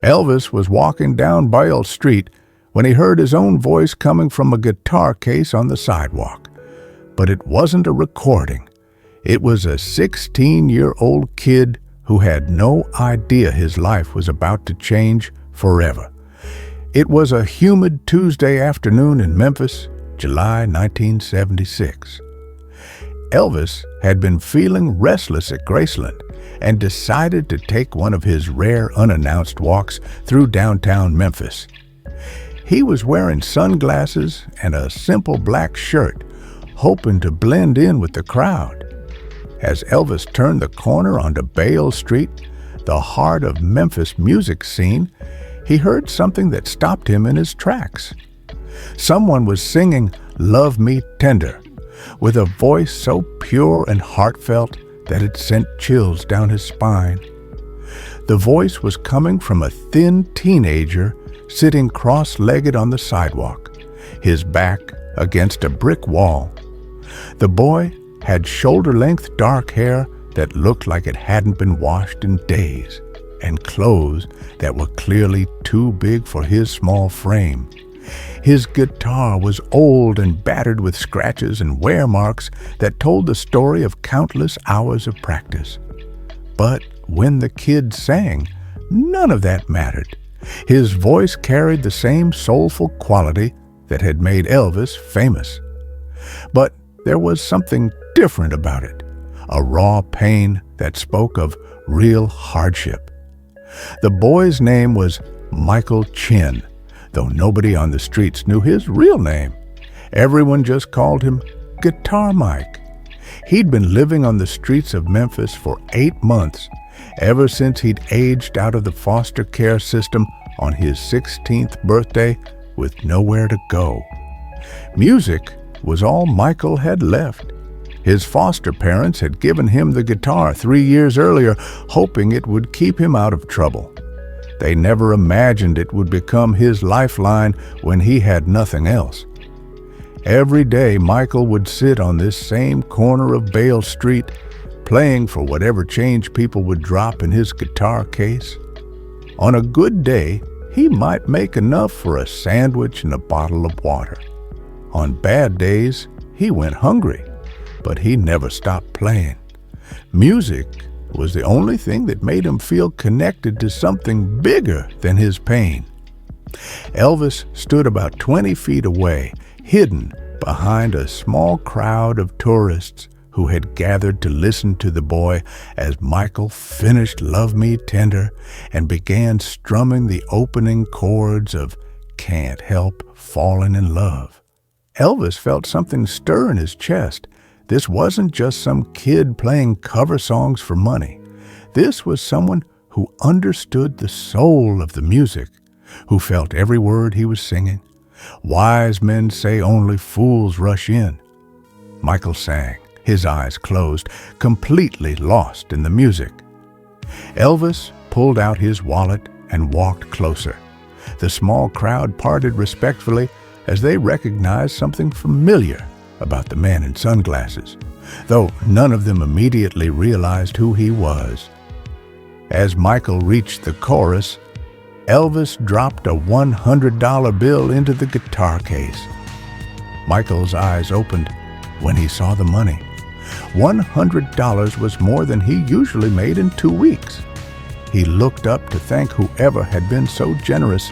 Elvis was walking down Bayell Street when he heard his own voice coming from a guitar case on the sidewalk. But it wasn't a recording. It was a 16-year-old kid who had no idea his life was about to change forever. It was a humid Tuesday afternoon in Memphis, July 1976. Elvis had been feeling restless at Graceland and decided to take one of his rare unannounced walks through downtown Memphis. He was wearing sunglasses and a simple black shirt, hoping to blend in with the crowd. As Elvis turned the corner onto Bayell Street, the heart of Memphis music scene, he heard something that stopped him in his tracks. Someone was singing "Love Me Tender" with a voice so pure and heartfelt that it sent chills down his spine. The voice was coming from a thin teenager sitting cross-legged on the sidewalk, his back against a brick wall. The boy had shoulder-length dark hair that looked like it hadn't been washed in days, and clothes that were clearly too big for his small frame. His guitar was old and battered with scratches and wear marks that told the story of countless hours of practice. But when the kid sang, none of that mattered. His voice carried the same soulful quality that had made Elvis famous. But there was something different about it, a raw pain that spoke of real hardship. The boy's name was Michael Chin, though nobody on the streets knew his real name. Everyone just called him Guitar Mike. He'd been living on the streets of Memphis for 8 months, ever since he'd aged out of the foster care system on his 16th birthday with nowhere to go. Music was all Michael had left. His foster parents had given him the guitar 3 years earlier, hoping it would keep him out of trouble. They never imagined it would become his lifeline when he had nothing else. Every day, Michael would sit on this same corner of Bayell Street, playing for whatever change people would drop in his guitar case. On a good day, he might make enough for a sandwich and a bottle of water. On bad days, he went hungry, but he never stopped playing. Music was the only thing that made him feel connected to something bigger than his pain. Elvis stood about 20 feet away, hidden behind a small crowd of tourists who had gathered to listen to the boy as Michael finished "Love Me Tender" and began strumming the opening chords of "Can't Help Falling in Love." Elvis felt something stir in his chest. This wasn't just some kid playing cover songs for money. This was someone who understood the soul of the music, who felt every word he was singing. Wise men say only fools rush in. Michael sang, his eyes closed, completely lost in the music. Elvis pulled out his wallet and walked closer. The small crowd parted respectfully as they recognized something familiar about the man in sunglasses, though none of them immediately realized who he was. As Michael reached the chorus, Elvis dropped a $100 bill into the guitar case. Michael's eyes opened when he saw the money. $100 was more than he usually made in 2 weeks. He looked up to thank whoever had been so generous,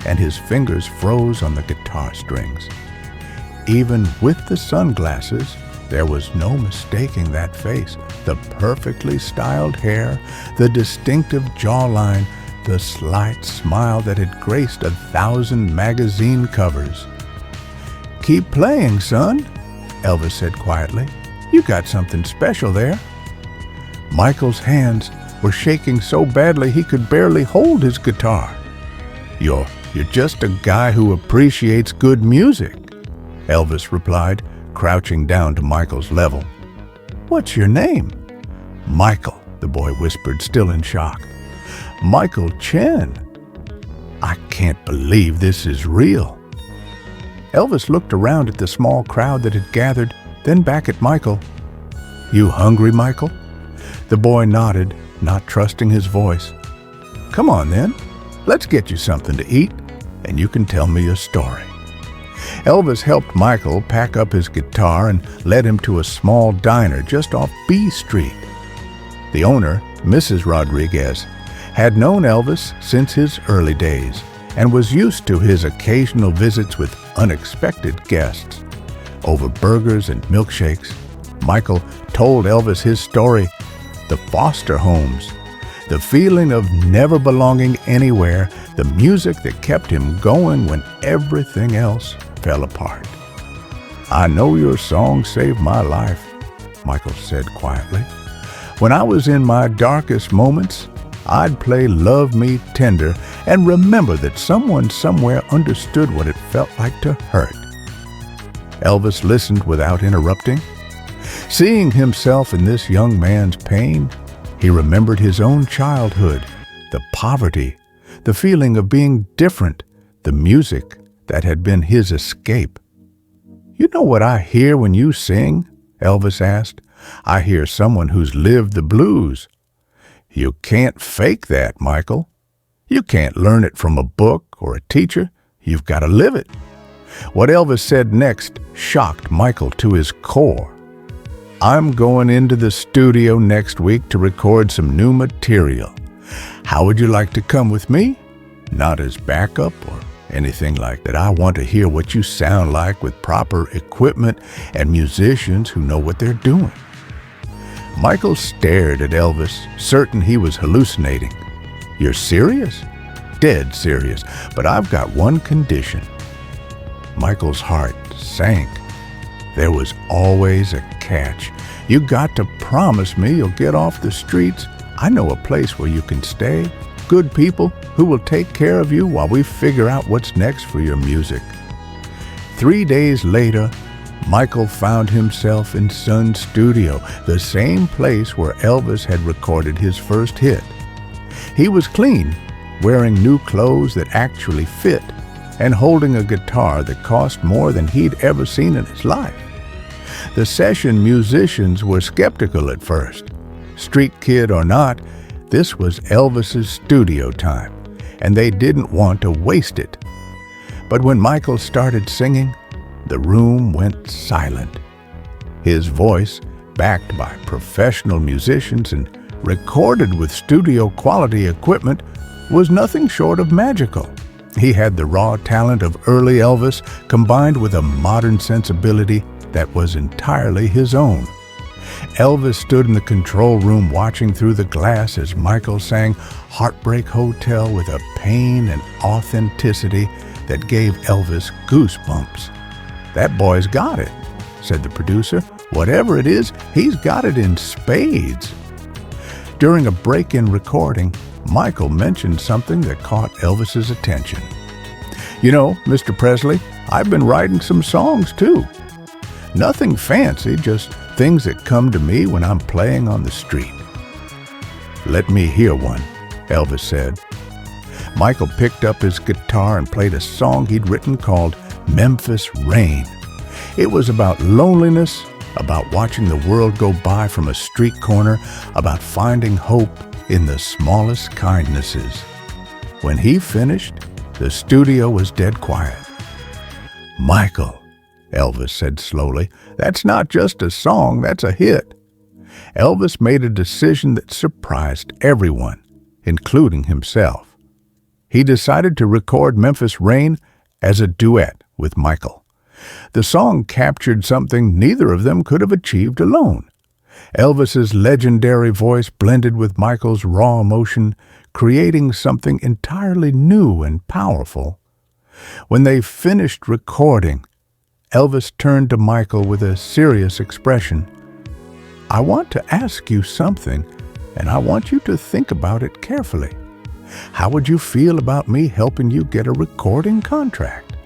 and his fingers froze on the guitar strings. Even with the sunglasses, there was no mistaking that face, the perfectly styled hair, the distinctive jawline, the slight smile that had graced 1,000 magazine covers. "Keep playing, son," Elvis said quietly. "You got something special there." Michael's hands were shaking so badly he could barely hold his guitar. You're just a guy who appreciates good music," Elvis replied, crouching down to Michael's level. "What's your name?" "Michael," the boy whispered, still in shock. "Michael Chen. I can't believe this is real." Elvis looked around at the small crowd that had gathered, then back at Michael. "You hungry, Michael?" The boy nodded, not trusting his voice. "Come on then. Let's get you something to eat, and you can tell me a story." Elvis helped Michael pack up his guitar and led him to a small diner just off B Street. The owner, Mrs. Rodriguez, had known Elvis since his early days and was used to his occasional visits with unexpected guests. Over burgers and milkshakes, Michael told Elvis his story, the foster homes, the feeling of never belonging anywhere, the music that kept him going when everything else fell apart. "I know your song saved my life," Michael said quietly. "When I was in my darkest moments, I'd play Love Me Tender and remember that someone somewhere understood what it felt like to hurt." Elvis listened without interrupting. Seeing himself in this young man's pain, he remembered his own childhood, the poverty, the feeling of being different, the music that had been his escape. "You know what I hear when you sing?" Elvis asked. "I hear someone who's lived the blues." "You can't fake that, Michael. You can't learn it from a book or a teacher. You've got to live it." What Elvis said next shocked Michael to his core. "I'm going into the studio next week to record some new material. How would you like to come with me? Not as backup or anything like that. I want to hear what you sound like with proper equipment and musicians who know what they're doing." Michael stared at Elvis, certain he was hallucinating. "You're serious?" "Dead serious, but I've got one condition." Michael's heart sank. There was always a catch. "You got to promise me you'll get off the streets. I know a place where you can stay. Good people who will take care of you while we figure out what's next for your music." 3 days later, Michael found himself in Sun's studio, the same place where Elvis had recorded his first hit. He was clean, wearing new clothes that actually fit, and holding a guitar that cost more than he'd ever seen in his life. The session musicians were skeptical at first. Street kid or not, this was Elvis's studio time, and they didn't want to waste it. But when Michael started singing, the room went silent. His voice, backed by professional musicians and recorded with studio-quality equipment, was nothing short of magical. He had the raw talent of early Elvis combined with a modern sensibility that was entirely his own. Elvis stood in the control room watching through the glass as Michael sang Heartbreak Hotel with a pain and authenticity that gave Elvis goosebumps. "That boy's got it," said the producer. "Whatever it is, he's got it in spades." During a break-in recording, Michael mentioned something that caught Elvis's attention. "You know, Mr. Presley, I've been writing some songs too. Nothing fancy, just things that come to me when I'm playing on the street." "Let me hear one," Elvis said. Michael picked up his guitar and played a song he'd written called Memphis Rain. It was about loneliness, about watching the world go by from a street corner, about finding hope in the smallest kindnesses. When he finished, the studio was dead quiet. "Michael," Elvis said slowly, "that's not just a song, that's a hit." Elvis made a decision that surprised everyone, including himself. He decided to record Memphis Rain as a duet with Michael. The song captured something neither of them could have achieved alone. Elvis's legendary voice blended with Michael's raw emotion, creating something entirely new and powerful. When they finished recording, Elvis turned to Michael with a serious expression. "I want to ask you something, and I want you to think about it carefully. How would you feel about me helping you get a recording contract?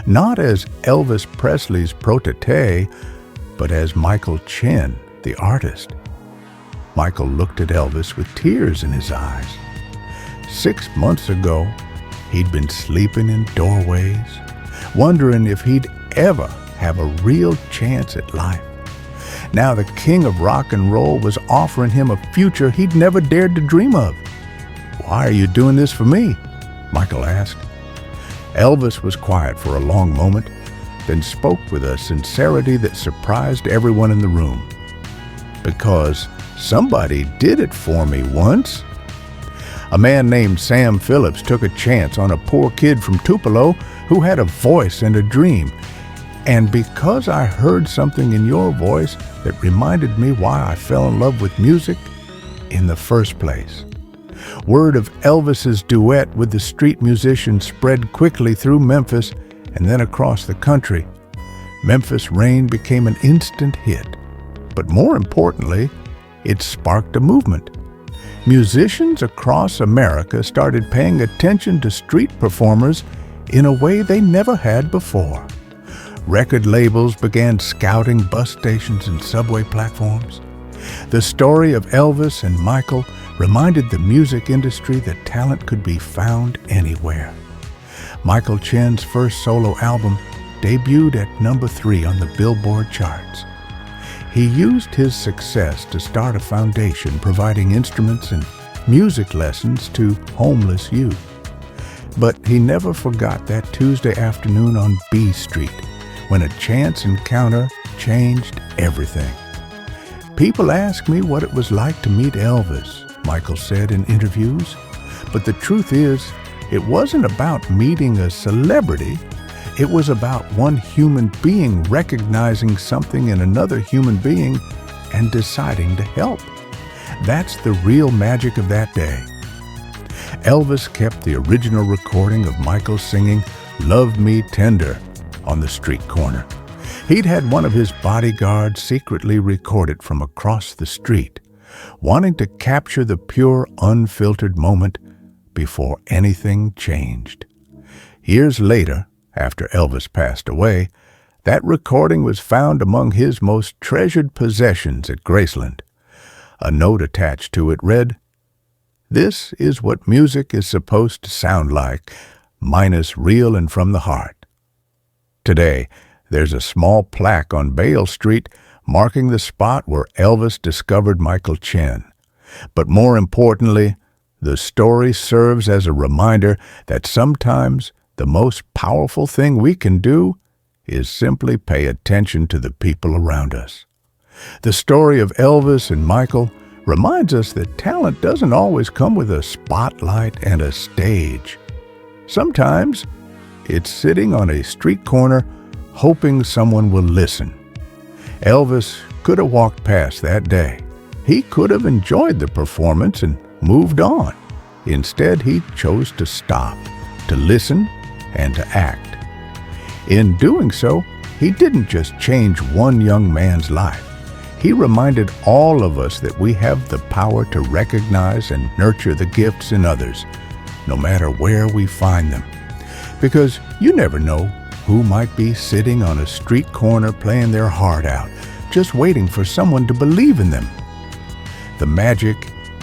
Not as Elvis Presley's protégé, but as Michael Chen, the artist." Michael looked at Elvis with tears in his eyes. 6 months ago, he'd been sleeping in doorways, wondering if he'd ever have a real chance at life. Now the king of rock and roll was offering him a future he'd never dared to dream of. "Why are you doing this for me?" Michael asked. Elvis was quiet for a long moment, then spoke with a sincerity that surprised everyone in the room. Because somebody did it for me once. A man named Sam Phillips took a chance on a poor kid from Tupelo who had a voice and a dream. And because I heard something in your voice that reminded me why I fell in love with music in the first place. Word of Elvis's duet with the street musician spread quickly through Memphis and then across the country. Memphis Rain became an instant hit. But more importantly, it sparked a movement. Musicians across America started paying attention to street performers in a way they never had before. Record labels began scouting bus stations and subway platforms. The story of Elvis and Michael reminded the music industry that talent could be found anywhere. Michael Chen's first solo album debuted at number 3 on the Billboard charts. He used his success to start a foundation providing instruments and music lessons to homeless youth. But he never forgot that Tuesday afternoon on B Street, when a chance encounter changed everything. People ask me what it was like to meet Elvis, Michael said in interviews. But the truth is, it wasn't about meeting a celebrity. It was about one human being recognizing something in another human being and deciding to help. That's the real magic of that day. Elvis kept the original recording of Michael singing "Love Me Tender" on the street corner. He'd had one of his bodyguards secretly record it from across the street, wanting to capture the pure, unfiltered moment before anything changed. Years later, after Elvis passed away, that recording was found among his most treasured possessions at Graceland. A note attached to it read, "This is what music is supposed to sound like, minus real and from the heart." Today, there's a small plaque on Bale Street marking the spot where Elvis discovered Michael Chen. But more importantly, the story serves as a reminder that sometimes the most powerful thing we can do is simply pay attention to the people around us. The story of Elvis and Michael reminds us that talent doesn't always come with a spotlight and a stage. Sometimes it's sitting on a street corner hoping someone will listen. Elvis could have walked past that day. He could have enjoyed the performance and moved on. Instead, he chose to stop, to listen, and to act. In doing so, he didn't just change one young man's life. He reminded all of us that we have the power to recognize and nurture the gifts in others, no matter where we find them. Because you never know who might be sitting on a street corner playing their heart out, just waiting for someone to believe in them. The magic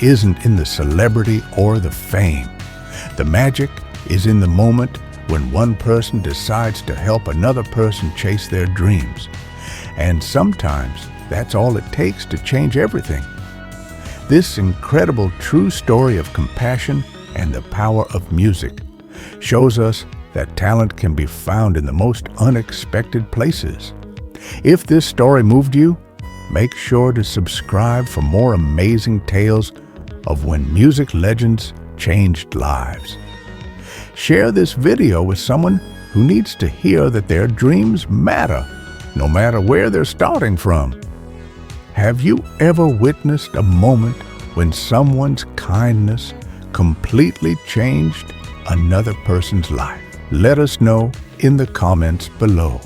isn't in the celebrity or the fame. The magic is in the moment when one person decides to help another person chase their dreams. And sometimes that's all it takes to change everything. This incredible true story of compassion and the power of music shows us that talent can be found in the most unexpected places. If this story moved you, make sure to subscribe for more amazing tales of when music legends changed lives. Share this video with someone who needs to hear that their dreams matter, no matter where they're starting from. Have you ever witnessed a moment when someone's kindness completely changed another person's life? Let us know in the comments below.